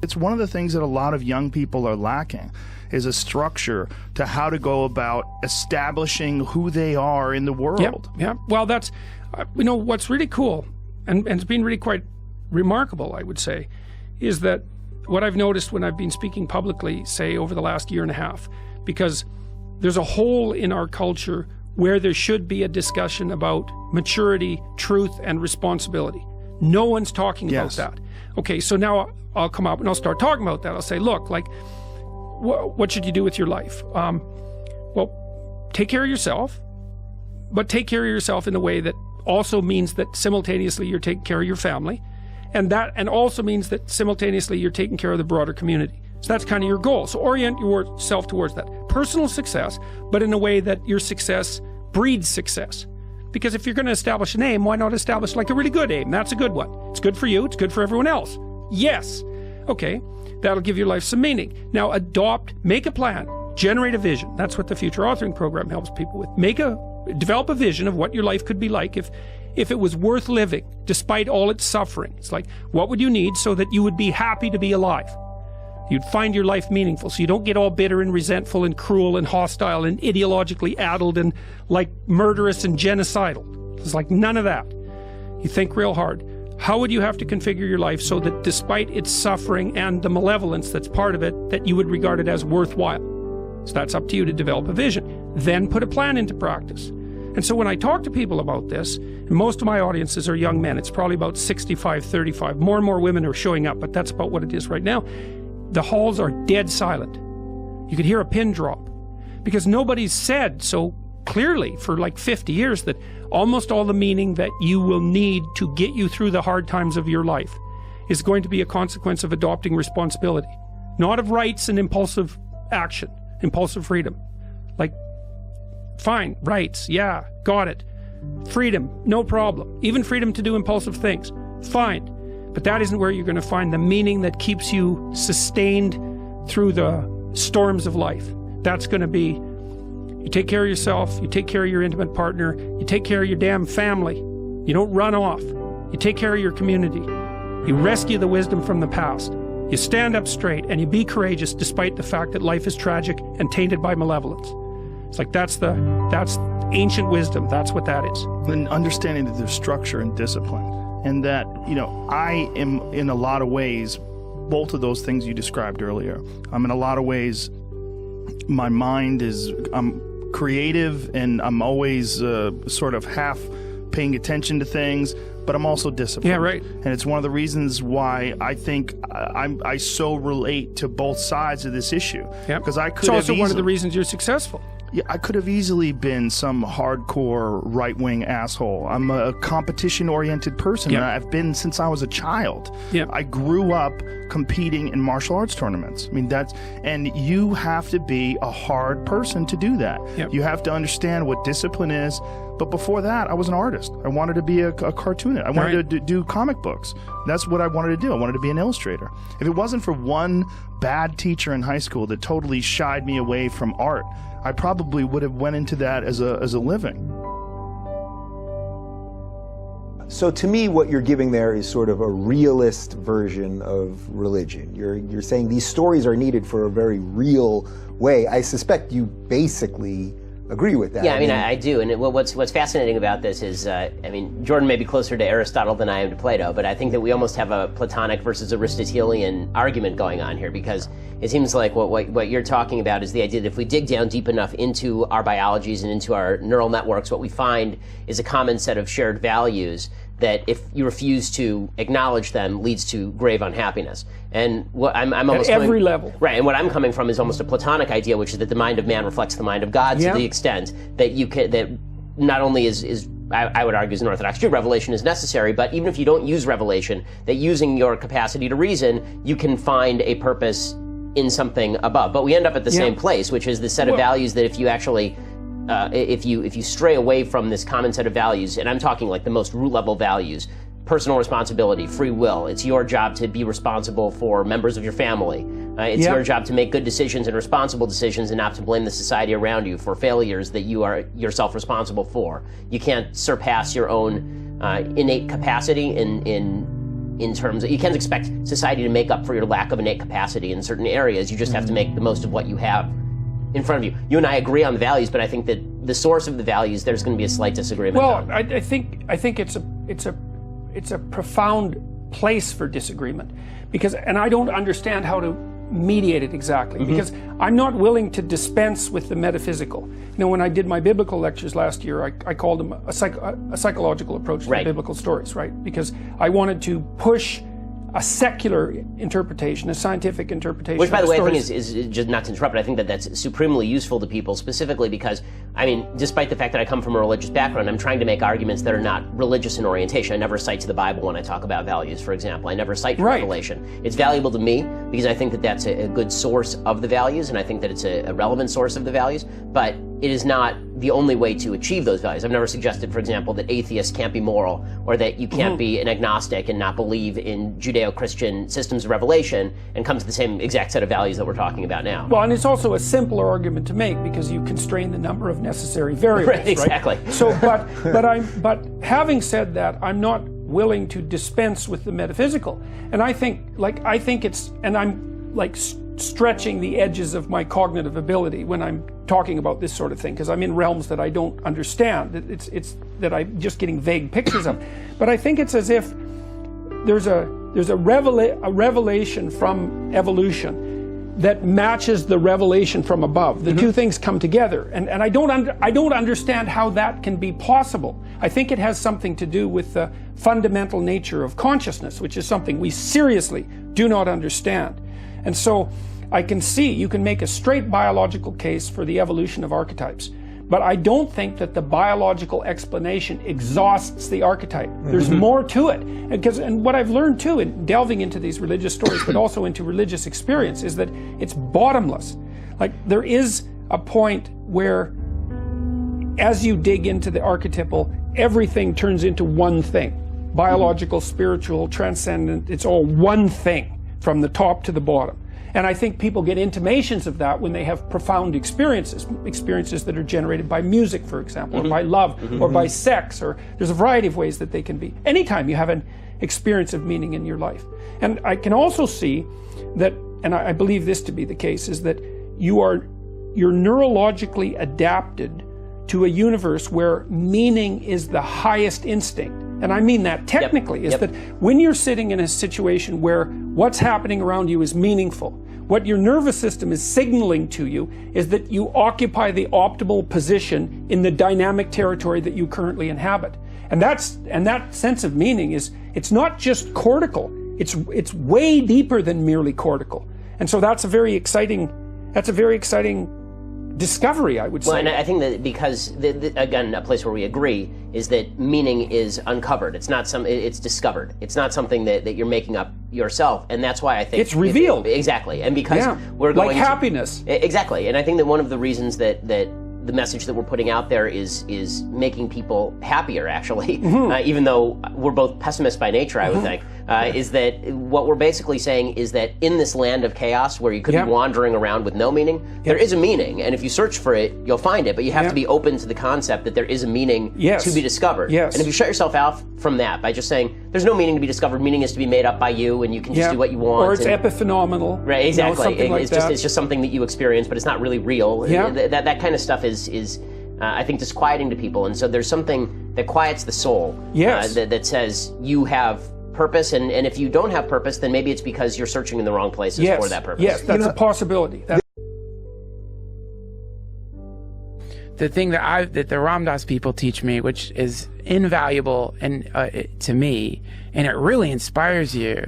It's one of the things that a lot of young people are lacking, is a structure to how to go about establishing who they are in the world. Yeah. Well, that's, what's really cool, and it's been really quite remarkable, I would say, is that what I've noticed when I've been speaking publicly, say, over the last year and a half, because there's a hole in our culture where there should be a discussion about maturity, truth, and responsibility. No one's talking about that. Okay, so now I'll come up and I'll start talking about that. I'll say, look, like, what should you do with your life? Well, take care of yourself, but take care of yourself in a way that also means that simultaneously you're taking care of your family, and also means that simultaneously you're taking care of the broader community. So that's kind of your goal. So orient yourself towards that. Personal success, but in a way that your success breeds success. Because if you're going to establish an aim, why not establish like a really good aim? That's a good one. It's good for you. It's good for everyone else. Yes. Okay. That'll give your life some meaning. Now make a plan, generate a vision. That's what the Future Authoring Program helps people with. Develop a vision of what your life could be like if it was worth living, despite all its suffering. It's like, what would you need so that you would be happy to be alive? You'd find your life meaningful, so you don't get all bitter and resentful and cruel and hostile and ideologically addled and like murderous and genocidal. It's like none of that. You think real hard. How would you have to configure your life so that despite its suffering and the malevolence that's part of it, that you would regard it as worthwhile? So that's up to you to develop a vision. Then put a plan into practice. And so when I talk to people about this, and most of my audiences are young men, it's probably about 65, 35. More and more women are showing up, but that's about what it is right now. The halls are dead silent. You could hear a pin drop because nobody's said so clearly for like 50 years that almost all the meaning that you will need to get you through the hard times of your life is going to be a consequence of adopting responsibility, not of rights and impulsive action, impulsive freedom. Like, fine, rights, yeah, got it. Freedom, no problem. Even freedom to do impulsive things, fine. But that isn't where you're going to find the meaning that keeps you sustained through the storms of life. That's going to be, you take care of yourself, you take care of your intimate partner, you take care of your damn family. You don't run off. You take care of your community. You rescue the wisdom from the past. You stand up straight and you be courageous despite the fact that life is tragic and tainted by malevolence. It's like that's ancient wisdom. That's what that is. And understanding that there's structure and discipline. And that, I am in a lot of ways, both of those things you described earlier. I'm in a lot of ways, my mind I'm creative and I'm always sort of half paying attention to things, but I'm also disciplined. Yeah, right. And it's one of the reasons why I think I so relate to both sides of this issue. Yeah. Because I could It's also one of the reasons you're successful. Yeah, I could have easily been some hardcore right-wing asshole. I'm a competition-oriented person. Yeah. I've been since I was a child. Yeah. I grew up competing in martial arts tournaments. I mean, and you have to be a hard person to do that. Yeah. You have to understand what discipline is. But before that, I was an artist. I wanted to be a cartoonist. I wanted to do comic books. That's what I wanted to do. I wanted to be an illustrator. If it wasn't for one bad teacher in high school that totally shied me away from art, I probably would have went into that as a living. So to me, what you're giving there is sort of a realist version of religion. You're saying these stories are needed for a very real way. I suspect you basically agree with that. Yeah, I do. And what's fascinating about this is, Jordan may be closer to Aristotle than I am to Plato, but I think that we almost have a Platonic versus Aristotelian argument going on here, because it seems like what you're talking about is the idea that if we dig down deep enough into our biologies and into our neural networks, what we find is a common set of shared values that if you refuse to acknowledge them leads to grave unhappiness. And what I'm almost at every level. Right, and what I'm coming from is almost a Platonic idea, which is that the mind of man reflects the mind of God to the extent that that not only is I would argue as an Orthodox Jew, revelation is necessary, but even if you don't use revelation, that using your capacity to reason, you can find a purpose in something above. But we end up at the same place, which is the set of values that if you actually if you stray away from this common set of values, and I'm talking like the most root level values, personal responsibility, free will, it's your job to be responsible for members of your family. It's your job to make good decisions and responsible decisions and not to blame the society around you for failures that you are yourself responsible for. You can't surpass your own innate capacity in in terms of, you can't expect society to make up for your lack of innate capacity in certain areas. You just have to make the most of what you have in front of you. You and I agree on the values, but I think that the source of the values, there's going to be a slight disagreement. Well, I think it's a profound place for disagreement, because, and I don't understand how to mediate it exactly, because I'm not willing to dispense with the metaphysical. You know, when I did my biblical lectures last year, I called them a psychological approach to the biblical stories, right? Because I wanted to push a secular interpretation, a scientific interpretation. Which, by the way, I think is just, not to interrupt, but I think that that's supremely useful to people, specifically because, I mean, despite the fact that I come from a religious background, I'm trying to make arguments that are not religious in orientation. I never cite to the Bible when I talk about values, for example. I never cite to Revelation. It's valuable to me because I think that that's a good source of the values, and I think that it's a relevant source of the values, but it is not the only way to achieve those values. I've never suggested, for example, that atheists can't be moral, or that you can't be an agnostic and not believe in Judeo-Christian systems of revelation and come to the same exact set of values that we're talking about now. Well, and it's also a simpler argument to make because you constrain the number of necessary variables. Right, exactly. Right? So, but having said that, I'm not willing to dispense with the metaphysical, and I think it's, and I'm like stretching the edges of my cognitive ability when I'm talking about this sort of thing, because I'm in realms that I don't understand. It's that I'm just getting vague pictures of. But I think it's as if there's a revelation from evolution that matches the revelation from above. The two things come together, and I don't understand how that can be possible. I think it has something to do with the fundamental nature of consciousness, which is something we seriously do not understand. And so I can see, you can make a straight biological case for the evolution of archetypes, but I don't think that the biological explanation exhausts the archetype. There's more to it. And what I've learned too in delving into these religious stories, but also into religious experience, is that it's bottomless. Like, there is a point where as you dig into the archetypal, everything turns into one thing. Biological, spiritual, transcendent, it's all one thing from the top to the bottom. And I think people get intimations of that when they have profound experiences that are generated by music, for example, or by love, or by sex, or there's a variety of ways that they can be. Anytime you have an experience of meaning in your life. And I can also see that, and I believe this to be the case, is that you're neurologically adapted to a universe where meaning is the highest instinct. And I mean that technically, is that when you're sitting in a situation where what's happening around you is meaningful, what your nervous system is signaling to you is that you occupy the optimal position in the dynamic territory that you currently inhabit. And that sense of meaning it's not just cortical, it's way deeper than merely cortical. And so that's a very exciting discovery, I would say. Well, and I think that because, again, a place where we agree is that meaning is uncovered. It's discovered. It's not something that you're making up yourself, and that's why I think it's revealed. Exactly, and because we're going like happiness. Exactly, and I think that one of the reasons that the message that we're putting out there is making people happier, actually, even though we're both pessimists by nature, I would think, is that what we're basically saying is that in this land of chaos where you could be wandering around with no meaning, there is a meaning, and if you search for it, you'll find it, but you have to be open to the concept that there is a meaning to be discovered. And if you shut yourself out from that by just saying, there's no meaning to be discovered, meaning is to be made up by you, and you can just do what you want. Or it's epiphenomenal. Right, exactly. You know, it's just something that you experience, but it's not really real. That kind of stuff is I think, disquieting to people. And so there's something that quiets the soul that says you have purpose, and if you don't have purpose, then maybe it's because you're searching in the wrong places for that purpose. Yes, that's a possibility. The thing that the Ram Dass people teach me, which is invaluable and to me, and it really inspires you,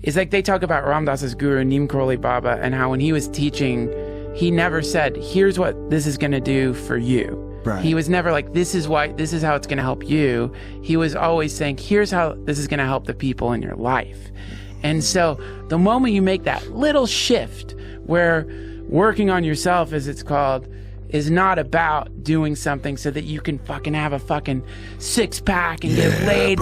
is like they talk about Ram Dass's guru Neem Karoli Baba, and how when he was teaching, he never said, "Here's what this is going to do for you." Right. He was never like, this is how it's going to help you. He was always saying, here's how this is going to help the people in your life. And so the moment you make that little shift where working on yourself, as it's called, is not about doing something so that you can fucking have a fucking six-pack and get laid,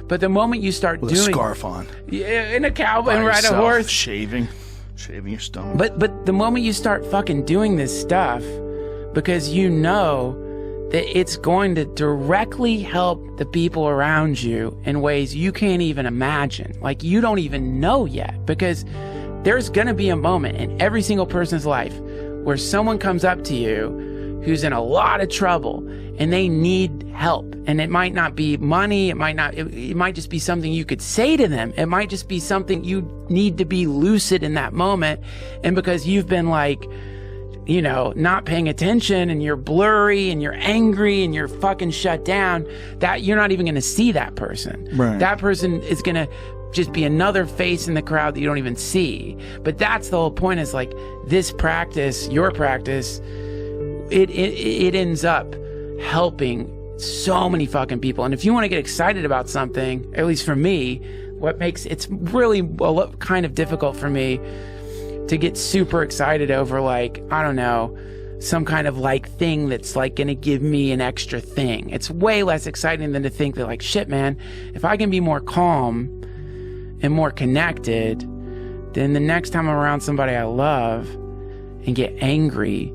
but the moment you start with doing a scarf on, in a cowboy and ride a horse, shaving your stomach. But the moment you start fucking doing this stuff, because you know that it's going to directly help the people around you in ways you can't even imagine. Like, you don't even know yet, because there's going to be a moment in every single person's life where someone comes up to you who's in a lot of trouble and they need help. And it might not be money. It might just be something you could say to them. It might just be something you need to be lucid in that moment. And because you've been like, you know, not paying attention, and you're blurry and you're angry and you're fucking shut down, that you're not even going to see that person. Right. That person is going to just be another face in the crowd that you don't even see. But that's the whole point, is like, this practice, your practice, it ends up helping so many fucking people. And if you want to get excited about something, at least for me, what makes it's really kind of difficult for me to get super excited over, like, I don't know, some kind of like thing that's like going to give me an extra thing. It's way less exciting than to think that, like, shit, man, if I can be more calm and more connected, then the next time I'm around somebody I love and get angry,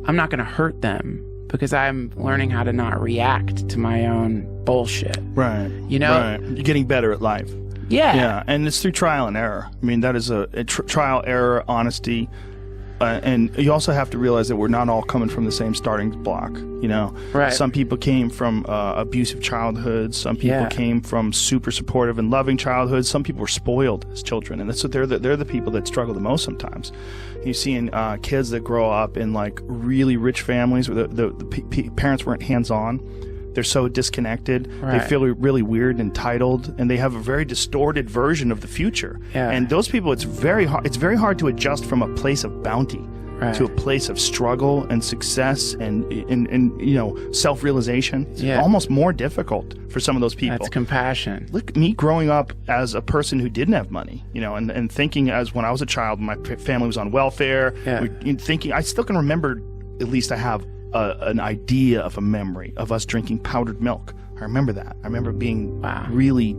I'm not going to hurt them, because I'm learning how to not react to my own bullshit. Right. You know? Right. You're getting better at life. Yeah. Yeah, and it's through trial and error. I mean, that is a trial, error, honesty. And you also have to realize that we're not all coming from the same starting block, you know? Right. Some people came from abusive childhoods. Some people came from super supportive and loving childhoods. Some people were spoiled as children, and that's what they're the people that struggle the most sometimes. You're seeing kids that grow up in, like, really rich families where the parents weren't hands-on. They're so disconnected. Right. They feel really weird and entitled, and they have a very distorted version of the future. Yeah. And those people, it's very hard to adjust from a place of bounty to a place of struggle and success and you know, self-realization. It's almost more difficult for some of those people. That's compassion. Look, me growing up as a person who didn't have money, you know, and thinking as when I was a child, my family was on welfare. Thinking, I still can remember, at least I have an idea of a memory of us drinking powdered milk. I remember that. I remember being really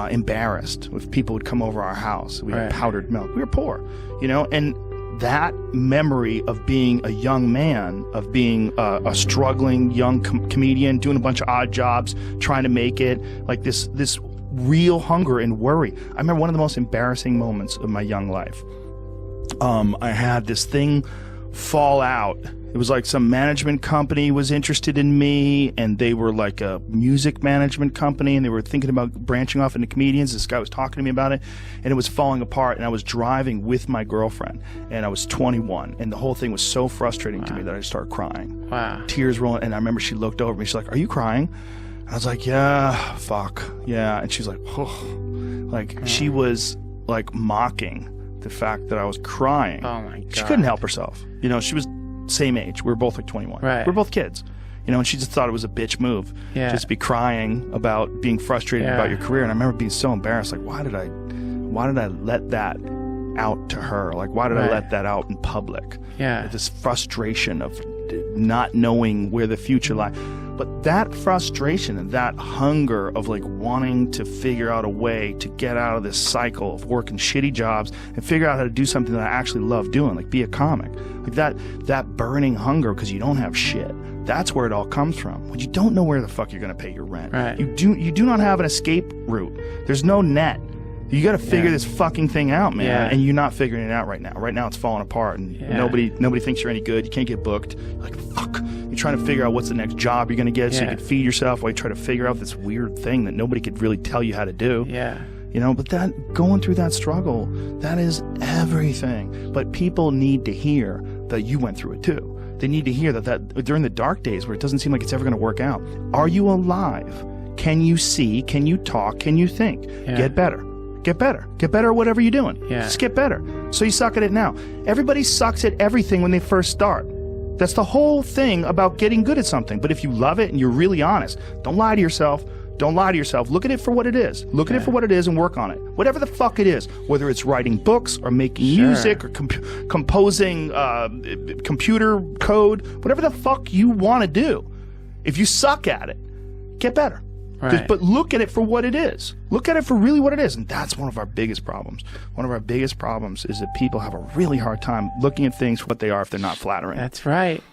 embarrassed if people would come over our house. We had powdered milk. We were poor, you know, and that memory of being a young man, of being a struggling young comedian, doing a bunch of odd jobs, trying to make it, like this real hunger and worry. I remember one of the most embarrassing moments of my young life. I had this thing fall out. It was like some management company was interested in me, and they were like a music management company, and they were thinking about branching off into comedians. This guy was talking to me about it, and it was falling apart, and I was driving with my girlfriend, and I was 21, and the whole thing was so frustrating to me that I started crying. Wow. Tears rolling, and I remember she looked over at me, she's like, "Are you crying?" And I was like, "Yeah, fuck, yeah." And she's like, "Oh." Like, she was like mocking the fact that I was crying. Oh my God. She couldn't help herself. You know, she was same age. We were both like 21. Right. We were both kids. You know, and she just thought it was a bitch move. Yeah. Just to be crying about being frustrated about your career. And I remember being so embarrassed. Like, why did I let that out to her? Like, why did I let that out in public? Yeah. This frustration of not knowing where the future lies. But that frustration and that hunger of, like, wanting to figure out a way to get out of this cycle of working shitty jobs and figure out how to do something that I actually love doing, like be a comic. Like that burning hunger because you don't have shit. That's where it all comes from. When you don't know where the fuck you're going to pay your rent. Right. You do not have an escape route. There's no net. You got to figure this fucking thing out, man. Yeah. And you're not figuring it out right now. Right now it's falling apart, and nobody thinks you're any good. You can't get booked. You're like, fuck. You're trying to figure out what's the next job you're going to get so you can feed yourself while you try to figure out this weird thing that nobody could really tell you how to do. Yeah. You know, but that going through that struggle, that is everything. But people need to hear that you went through it too. They need to hear that during the dark days where it doesn't seem like it's ever going to work out. Are you alive? Can you see? Can you talk? Can you think? Yeah. Get better. Get better. Get better at whatever you're doing. Yeah. Just get better. So you suck at it now. Everybody sucks at everything when they first start. That's the whole thing about getting good at something. But if you love it and you're really honest, don't lie to yourself. Don't lie to yourself. Look at it for what it is. Look at it for what it is and work on it. Whatever the fuck it is. Whether it's writing books or making music or composing computer code. Whatever the fuck you want to do. If you suck at it, get better. Right. But look at it for what it is. Look at it for really what it is. And that's one of our biggest problems. One of our biggest problems is that people have a really hard time looking at things for what they are if they're not flattering. That's right.